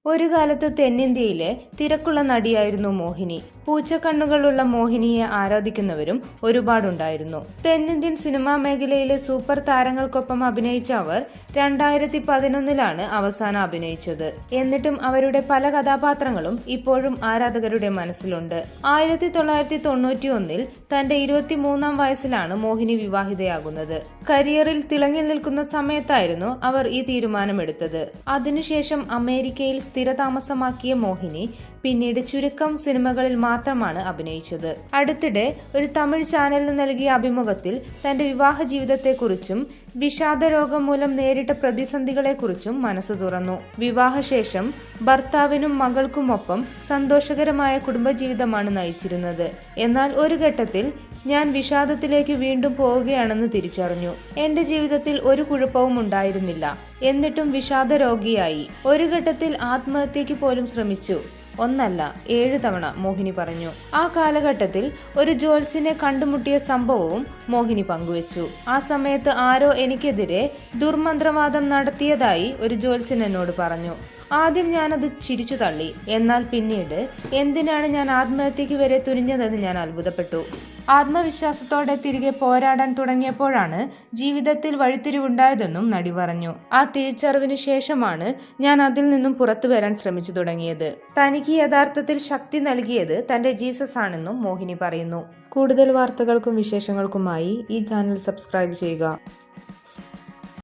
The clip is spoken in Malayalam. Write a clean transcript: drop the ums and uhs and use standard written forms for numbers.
ഒരു കാലത്ത് തെന്നിന്ത്യയിലെ തിരക്കുള്ള നടിയായിരുന്നു മോഹിനി. പൂച്ചക്കണ്ണുകളുള്ള മോഹിനിയെ ആരാധിക്കുന്നവരും ഒരുപാടുണ്ടായിരുന്നു. തെന്നിന്ത്യൻ സിനിമാ മേഖലയിലെ സൂപ്പർ താരങ്ങൾക്കൊപ്പം അഭിനയിച്ച അവർ 2011 അവസാനം അഭിനയിച്ചത്. എന്നിട്ടും അവരുടെ പല കഥാപാത്രങ്ങളും ഇപ്പോഴും ആരാധകരുടെ മനസ്സിലുണ്ട്. 1991 തന്റെ 23-ാം വയസ്സിലാണ് മോഹിനി വിവാഹിതയാകുന്നത്. കരിയറിൽ തിളങ്ങി നിൽക്കുന്ന സമയത്തായിരുന്നു അവർ ഈ തീരുമാനമെടുത്തത്. അതിനുശേഷം അമേരിക്കയിൽ സ്ഥിരതാമസമാക്കിയ മോഹിനി പിന്നീട് ചുരുക്കം സിനിമകളിൽ മാത്രമാണ് അഭിനയിച്ചത്. അടുത്തിടെ ഒരു തമിഴ് ചാനലിന് നൽകിയ അഭിമുഖത്തിൽ തന്റെ വിവാഹ ജീവിതത്തെക്കുറിച്ചും വിഷാദരോഗം മൂലം നേരിട്ട പ്രതിസന്ധികളെക്കുറിച്ചും മനസ്സ് തുറന്നു. വിവാഹശേഷം ഭർത്താവിനും മകൾക്കുമൊപ്പം സന്തോഷകരമായ കുടുംബജീവിതമാണ് നയിച്ചിരുന്നത്. എന്നാൽ ഒരു ഘട്ടത്തിൽ ഞാൻ വിഷാദത്തിലേക്ക് വീണ്ടും പോവുകയാണെന്ന് തിരിച്ചറിഞ്ഞു. എന്റെ ജീവിതത്തിൽ ഒരു കുഴപ്പവും ഉണ്ടായിരുന്നില്ല. എന്നിട്ടും വിഷാദ രോഗിയായി. ഒരു ഘട്ടത്തിൽ ആത്മഹത്യക്ക് പോലും ശ്രമിച്ചു. 1 7 തവണ, മോഹിനി പറഞ്ഞു. ആ കാലഘട്ടത്തിൽ ഒരു ജ്യോത്സ്യനെ കണ്ടുമുട്ടിയ സംഭവവും മോഹിനി പങ്കുവച്ചു. ആ സമയത്ത് ആരോ എനിക്കെതിരെ ദുർമന്ത്രവാദം നടത്തിയതായി ഒരു ജ്യോത്സ്യൻ എന്നോട് പറഞ്ഞു. ആദ്യം ഞാനത് ചിരിച്ചു തള്ളി. എന്നാൽ പിന്നീട് എന്തിനാണ് ഞാൻ ആത്മഹത്യക്ക് വരെ തുനിഞ്ഞതെന്ന് ഞാൻ അത്ഭുതപ്പെട്ടു. ആത്മവിശ്വാസത്തോടെ തിരികെ പോരാടാൻ തുടങ്ങിയപ്പോഴാണ് ജീവിതത്തിൽ വഴിത്തിരിവുണ്ടായതെന്നും നടി പറഞ്ഞു. ആ തിരിച്ചറിവിന് ശേഷമാണ് ഞാൻ അതിൽ നിന്നും പുറത്തു വരാൻ ശ്രമിച്ചു തുടങ്ങിയത്. തനിക്ക് യഥാർത്ഥത്തിൽ ശക്തി നൽകിയത് തന്റെ ജീസസ് ആണെന്നും മോഹിനി പറയുന്നു. കൂടുതൽ വാർത്തകൾക്കും വിശേഷങ്ങൾക്കുമായി ഈ ചാനൽ സബ്സ്ക്രൈബ് ചെയ്യുക.